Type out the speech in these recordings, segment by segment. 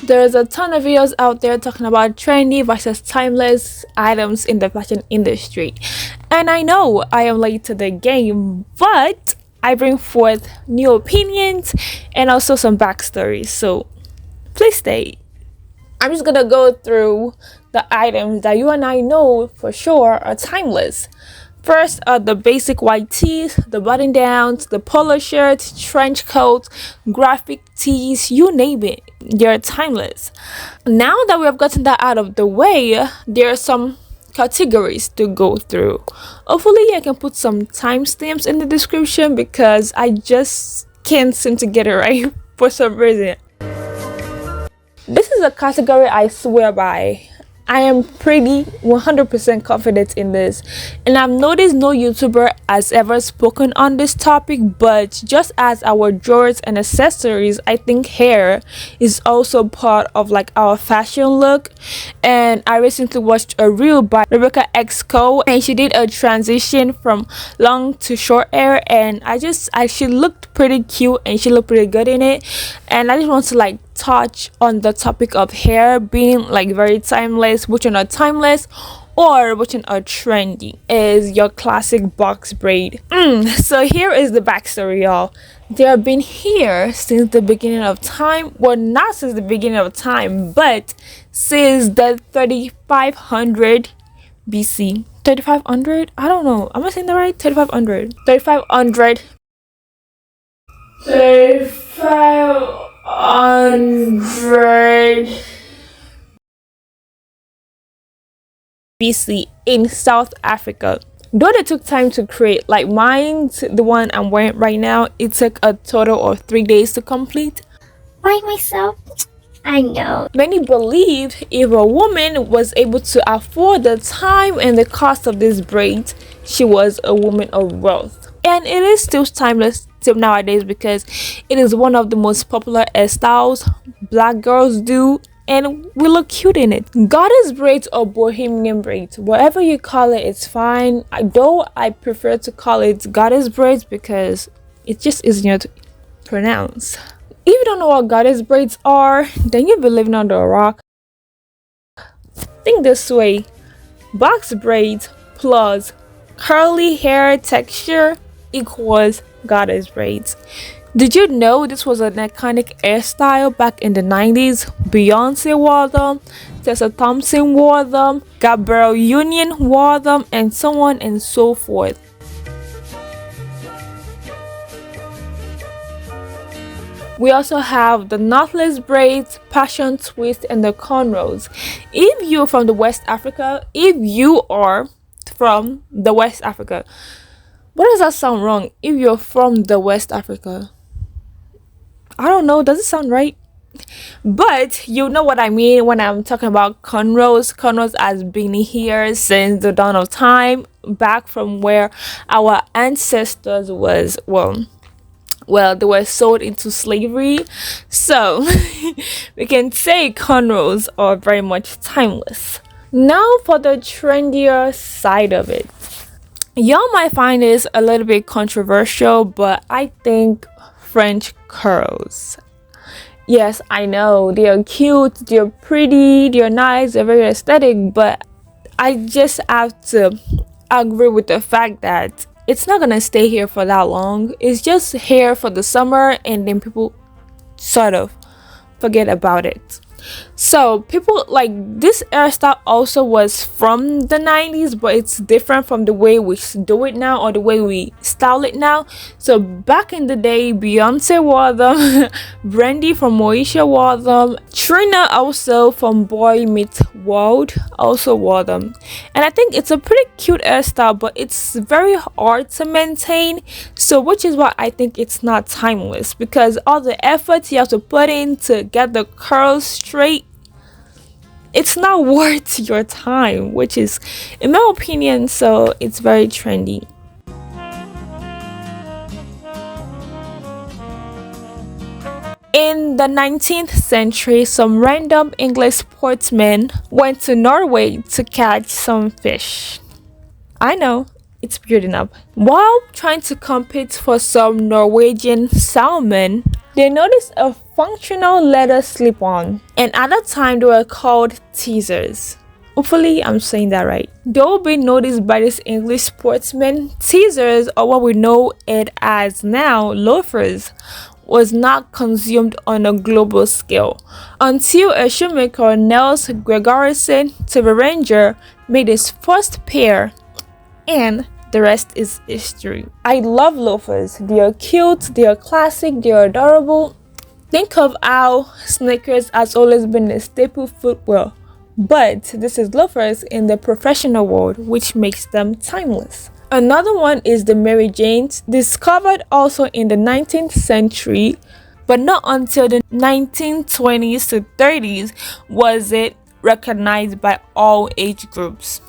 There's a ton of videos out there talking about trendy versus timeless items in the fashion industry. And I know I am late to the game, but I bring forth new opinions and also some backstories. So please stay. I'm just gonna go through the items that you and I know for sure are timeless. First are the basic white tees, the button downs, the polo shirts, trench coats, graphic tees, you name it, they're timeless. Now that we have gotten that out of the way, there are some categories to go through. Hopefully I can put some timestamps in the description because I just can't seem to get it right for some reason. This is a category I swear by. I am pretty 100% confident in this, and I've noticed no YouTuber has ever spoken on this topic, but just as our drawers and accessories, I think hair is also part of like our fashion look. And I recently watched a reel by Rebecca X Co, and she did a transition from long to short hair, and she looked pretty cute and she looked pretty good in it. And I just want to like touch on the topic of hair being like very timeless, which are timeless or which are trendy. Is your classic box braid. So here is the backstory, y'all. They have been here since the beginning of time. Well, not since the beginning of time, but since the 3500 BC. 3500? I don't know, am I saying that right? 3500 BC in South Africa. Though they took time to create, like mine, the one I'm wearing right now, it took a total of 3 days to complete. By myself? I know. Many believe if a woman was able to afford the time and the cost of this braid, she was a woman of wealth. And it is still timeless till nowadays because it is one of the most popular hairstyles black girls do, and we look cute in it. Goddess braids or bohemian braids, whatever you call it, it's fine. Though I prefer to call it goddess braids because it just easier to pronounce. If you don't know what goddess braids are, then you've been living under a rock. Think this way: box braids plus curly hair texture equals goddess braids. Did you know this was an iconic hairstyle back in the 90s? Beyonce wore them, Tessa Thompson wore them, Gabrielle Union wore them, and so on and so forth. We also have the knotless braids, passion twist, and the cornrows. If you're from the West Africa, what does that sound wrong? If you're from the West Africa, I don't know, does it sound right? But you know what I mean when I'm talking about cornrows. Cornrows has been here since the dawn of time, back from where our ancestors was, well, they were sold into slavery. So we can say cornrows are very much timeless. Now for the trendier side of it. Y'all might find this a little bit controversial, but I think French curls. Yes, I know, they are cute, they're pretty, they're nice, they're very aesthetic, but I just have to agree with the fact that it's not gonna stay here for that long. It's just here for the summer and then people sort of forget about it. So people like this hairstyle also was from the 90s, but it's different from the way we do it now or the way we style it now. So back in the day, Beyonce wore them, Brandy from Moesha wore them, Trina also from Boy Meets World also wore them. And I think it's a pretty cute hairstyle, but it's very hard to maintain, so which is why I think it's not timeless, because all the efforts you have to put in to get the curls straight, it's not worth your time, which is in my opinion, so it's very trendy. In the 19th century, some random English sportsmen went to Norway to catch some fish. I know, it's building up. While trying to compete for some Norwegian salmon, they noticed a functional leather slip-on, and at that time they were called teasers. Hopefully I'm saying that right. They will be noticed by this English sportsman. Teasers, or what we know it as now, loafers, was not consumed on a global scale until a shoemaker, Nels Gregoryson to the Ranger, made his first pair, and the rest is history. I love loafers. They are cute, they are classic, they are adorable. Think of how sneakers has always been a staple footwear, but this is loafers in the professional world, which makes them timeless. Another one is the Mary Janes, discovered also in the 19th century, but not until the 1920s to 30s was it recognized by all age groups.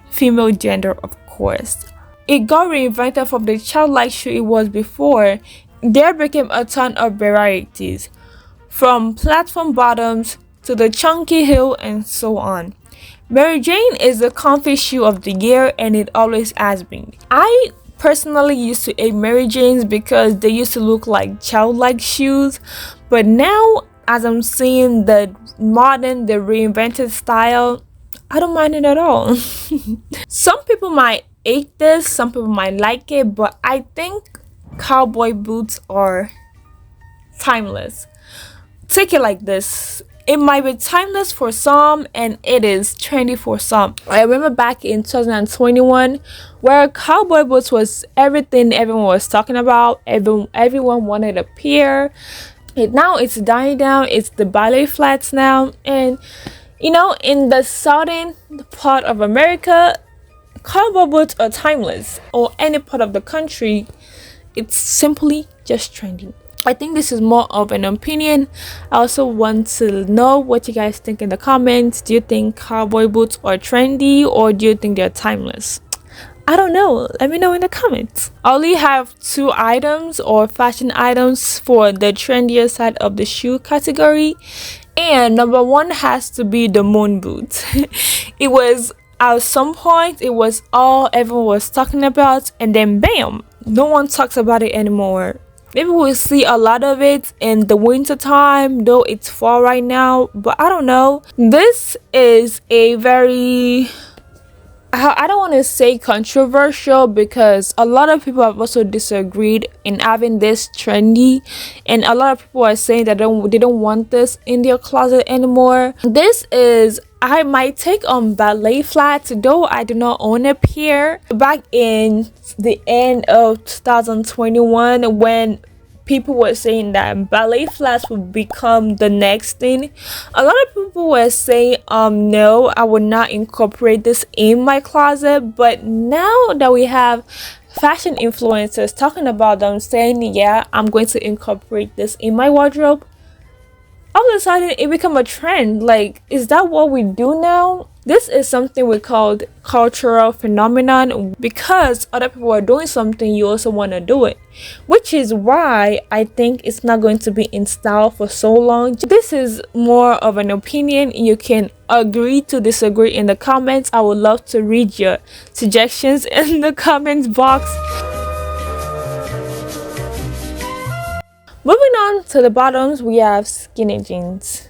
Female gender, of course. It got reinvented from the childlike shoe it was before. There became a ton of varieties, from platform bottoms to the chunky heel and so on. Mary Jane is the comfy shoe of the year, and it always has been. I personally used to hate Mary Janes because they used to look like childlike shoes, but now as I'm seeing the modern, the reinvented style, I don't mind it at all. Some people might hate this, some people might like it, but I think cowboy boots are timeless. Take it like this. It might be timeless for some and it is trendy for some. I remember back in 2021 where cowboy boots was everything everyone was talking about. Everyone wanted a pair. Now it's dying down. It's the ballet flats now. And you know, in the southern part of America, cowboy boots are timeless. Or any part of the country, it's simply just trendy. I think this is more of an opinion. I also want to know what you guys think in the comments. Do you think cowboy boots are trendy, or do you think they're timeless? I don't know. Let me know in the comments. I only have 2 items or fashion items for the trendier side of the shoe category. And number 1 has to be the moon boot. It was at some point, it was all everyone was talking about, and then bam, no one talks about it anymore. Maybe we'll see a lot of it in the winter time, though it's fall right now, but I don't know. This is a very, I don't want to say controversial, because a lot of people have also disagreed in having this trendy, and a lot of people are saying that they don't want this in their closet anymore. This is my take on ballet flats, though I do not own a pair. Back in the end of 2021, when people were saying that ballet flats would become the next thing, a lot of people were saying no, I would not incorporate this in my closet. But now that we have fashion influencers talking about them, saying yeah, I'm going to incorporate this in my wardrobe, all of a sudden it become a trend. Like, is that what we do now? This is something we called cultural phenomenon. Because other people are doing something, you also want to do it, which is why I think it's not going to be in style for so long. This is more of an opinion. You can agree to disagree in the comments. I would love to read your suggestions in the comments box. Moving on to the bottoms, we have skinny jeans.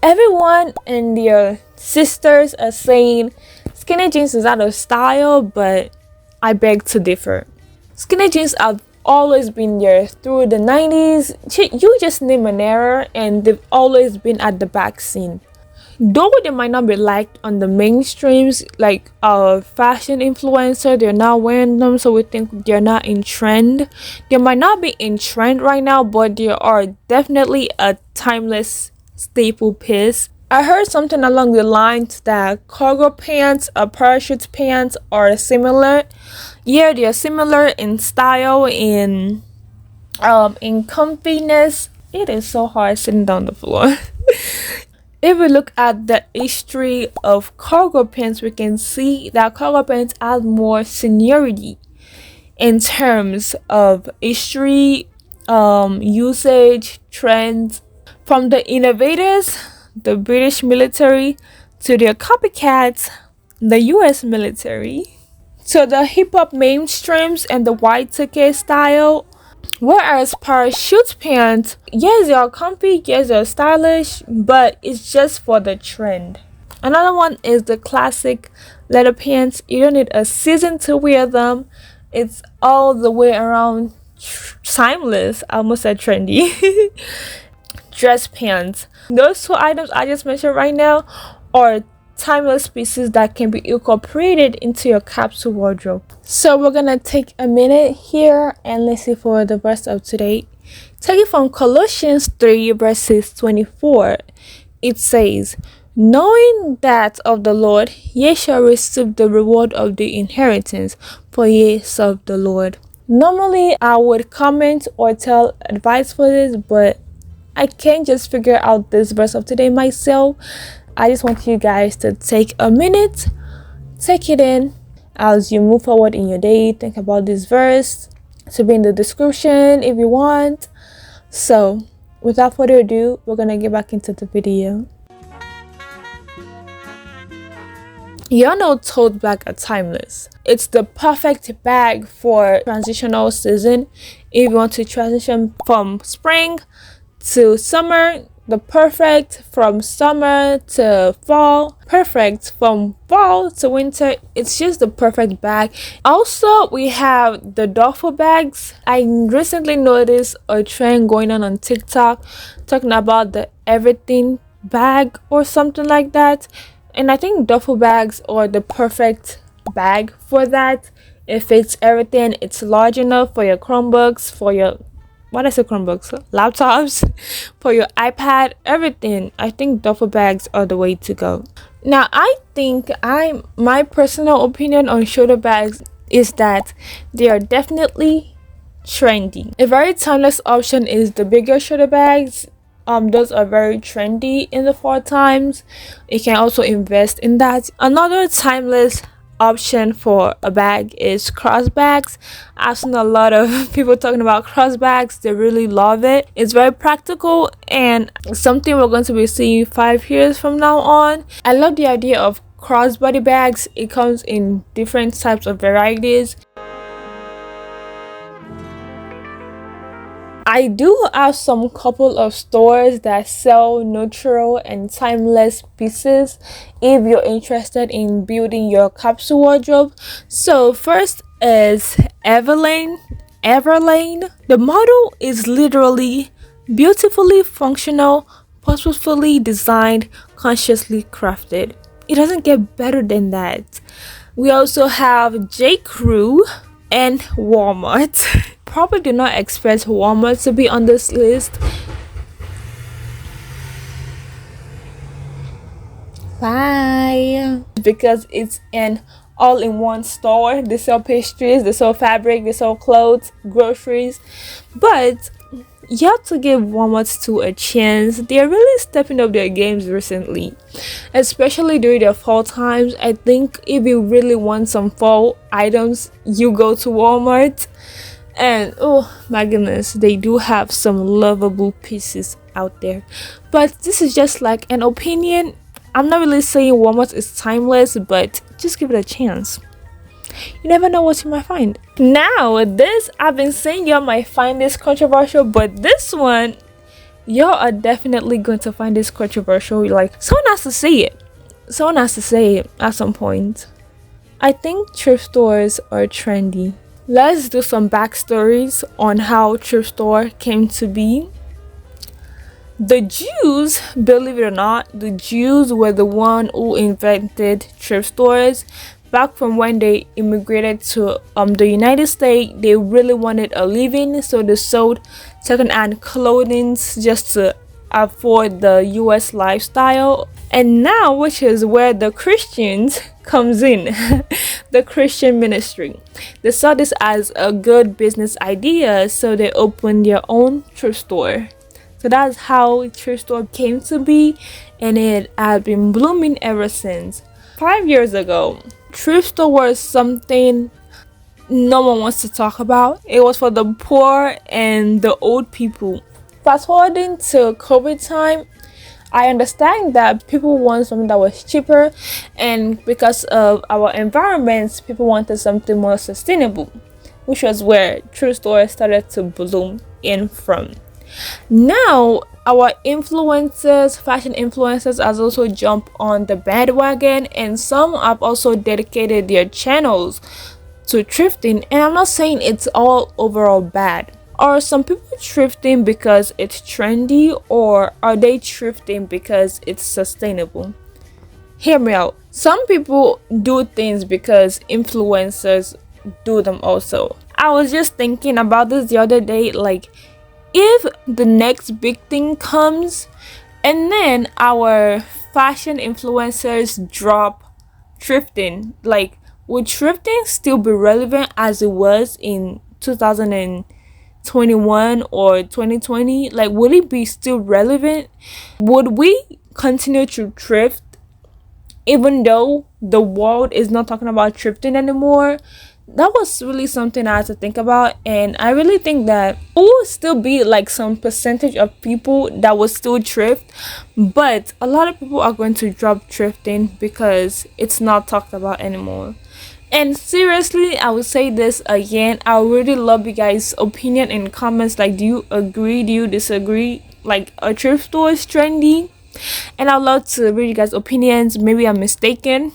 Everyone and their sisters are saying skinny jeans is out of style, but I beg to differ. Skinny jeans have always been there through the 90s. You just name an era and they've always been at the back scene. Though they might not be liked on the mainstreams, like fashion influencer, they're not wearing them, so we think they're not in trend. They might not be in trend right now, but they are definitely a timeless staple piece. I heard something along the lines that cargo pants or parachute pants are similar. Yeah, they are similar in style, in comfiness. It is so hard sitting down the floor. If we look at the history of cargo pants, we can see that cargo pants add more seniority in terms of history, usage, trends. From the innovators, the British military, to their copycats, the US military, to the hip hop mainstreams and the white ticket style. Whereas parachute pants, yes, they are comfy, yes, they're stylish, but it's just for the trend. Another one is the classic leather pants. You don't need a season to wear them. It's all the way around timeless. I almost said trendy. Dress pants. Those two items I just mentioned right now are timeless pieces that can be incorporated into your capsule wardrobe. So we're gonna take a minute here and listen for the verse of today. Taken from Colossians 3 verses 24. It says, knowing that of the Lord ye shall receive the reward of the inheritance, for ye serve the Lord. Normally I would comment or tell advice for this, but I can't just figure out this verse of today myself. I just want you guys to take a minute, take it in as you move forward in your day. Think about this verse. To be in the description if you want. So without further ado, we're gonna get back into the video. Y'all know tote bags are timeless. It's the perfect bag for transitional season. If you want to transition from spring to summer, the perfect from summer to fall, perfect from fall to winter. It's just the perfect bag. Also, we have the duffel bags. I recently noticed a trend going on TikTok talking about the everything bag or something like that. And I think duffel bags are the perfect bag for that. It fits everything. It's large enough for your Chromebooks, for your Chromebooks, laptops, for your iPad, everything. I think duffel bags are the way to go. Now, my personal opinion on shoulder bags is that they are definitely trendy. A very timeless option is the bigger shoulder bags. Those are very trendy in the fall times. You can also invest in that. Another timeless option for a bag is cross bags. I've seen a lot of people talking about cross bags. They really love it. It's very practical and something we're going to be seeing 5 years from now on. I love the idea of crossbody bags. It comes in different types of varieties. I do have some couple of stores that sell neutral and timeless pieces if you're interested in building your capsule wardrobe. So first is Everlane. The model is literally beautifully functional, purposefully designed, consciously crafted. It doesn't get better than that. We also have J. Crew and Walmart. Probably do not expect Walmart to be on this list. Bye. Because it's an all-in-one store. They sell pastries, they sell fabric, they sell clothes, groceries. But you have to give Walmart to a chance. They're really stepping up their games recently, especially during their fall times. I think if you really want some fall items, you go to Walmart. And oh my goodness, they do have some lovable pieces out there. But this is just like an opinion. I'm not really saying Walmart is timeless, but just give it a chance. You never know what you might find. Now, this, I've been saying y'all might find this controversial, but this one, y'all are definitely going to find this controversial. Like, someone has to say it. Someone has to say it at some point. I think thrift stores are trendy. Let's do some backstories on how thrift store came to be. The Jews, believe it or not, the Jews were the one who invented thrift stores. Back from when they immigrated to the United States, they really wanted a living, so they sold second-hand clothing just to afford the US lifestyle. And now, which is where the Christians comes in, the Christian ministry, they saw this as a good business idea, so they opened their own thrift store. So that's how thrift store came to be, and it has been blooming ever since. 5 years ago, thrift store was something no one wants to talk about. It was for the poor and the old people. Fast forwarding to COVID time, I understand that people want something that was cheaper, and because of our environments, people wanted something more sustainable, which was where thrift stores started to bloom in from. Now, our influencers, fashion influencers, has also jumped on the bandwagon, and some have also dedicated their channels to thrifting. And I'm not saying it's all overall bad. Are some people thrifting because it's trendy, or are they thrifting because it's sustainable? Hear me out. Some people do things because influencers do them also. I was just thinking about this the other day, like, if the next big thing comes and then our fashion influencers drop thrifting, like, would thrifting still be relevant as it was in 2021 or 2020? Like, would it be still relevant? Would we continue to thrift even though the world is not talking about thrifting anymore? That was really something I had to think about, and I really think that it will still be like some percentage of people that will still thrift, but a lot of people are going to drop thrifting because it's not talked about anymore. And seriously, I will say this again, I would really love you guys' opinion in comments. Like, do you agree, do you disagree, like a thrift store is trendy? And I'd love to read you guys' opinions. Maybe I'm mistaken.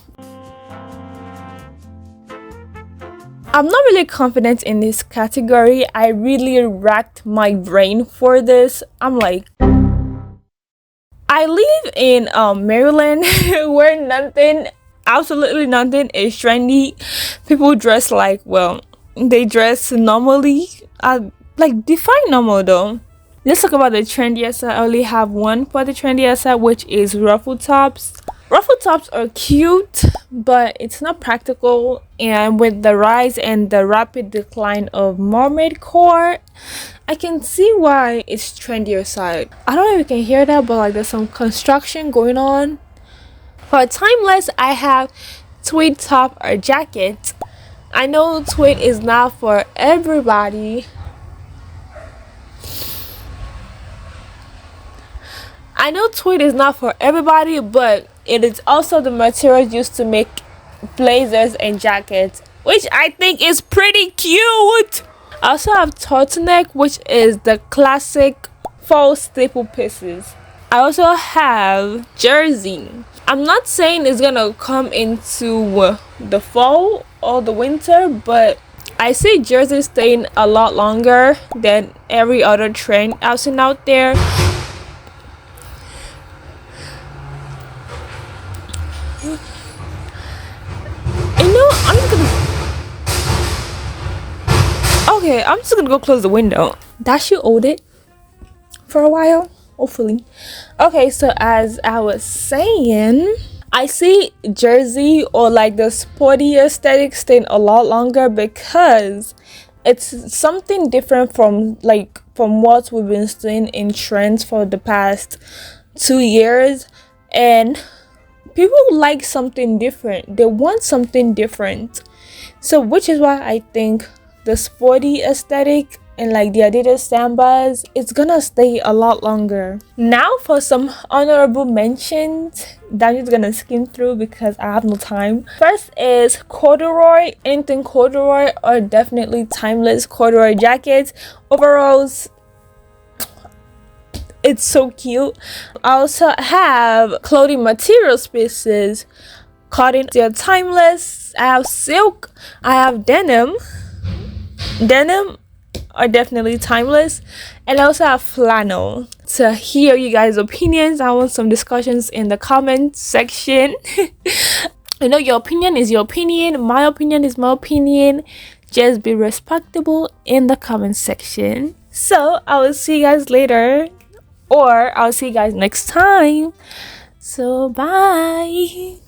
I'm not really confident in this category. I really racked my brain for this. I'm like, I live in Maryland where nothing, absolutely nothing is trendy. People dress like, well, they dress normally. Like, define normal though. Let's talk about the trendiest side. I only have one for the trendiest side, which is ruffle tops. Ruffle tops are cute, but it's not practical, and with the rise and the rapid decline of mermaid core, I can see why it's trendier side. I don't know if you can hear that, but like there's some construction going on. For timeless, I have tweed top or jacket. I know tweed is not for everybody. I know tweed is not for everybody, but it is also the material used to make blazers and jackets, which I think is pretty cute. I also have turtleneck, which is the classic fall staple pieces. I also have jersey. I'm not saying it's gonna come into the fall or the winter, but I see jersey staying a lot longer than every other trend I've seen out there. I'm just gonna go close the window. That should hold it for a while, hopefully. Okay, so as I was saying, I see jersey or like the sporty aesthetic staying a lot longer because it's something different from what we've been seeing in trends for the past 2 years, and people like something different. They want something different. So which is why I think the sporty aesthetic and like the Adidas Sambas, it's gonna stay a lot longer. Now for some honorable mentions that I'm just gonna skim through because I have no time. First is corduroy. Anything corduroy are definitely timeless. Corduroy jackets, overalls, it's so cute. I also have clothing material pieces. Cotton, they're timeless. I have silk, I have denim are definitely timeless, and I also have flannel. To hear you guys' opinions, I want some discussions in the comment section. I know your opinion is your opinion, my opinion is my opinion. Just be respectable in the comment section. So I will see you guys later, or I'll see you guys next time. So bye.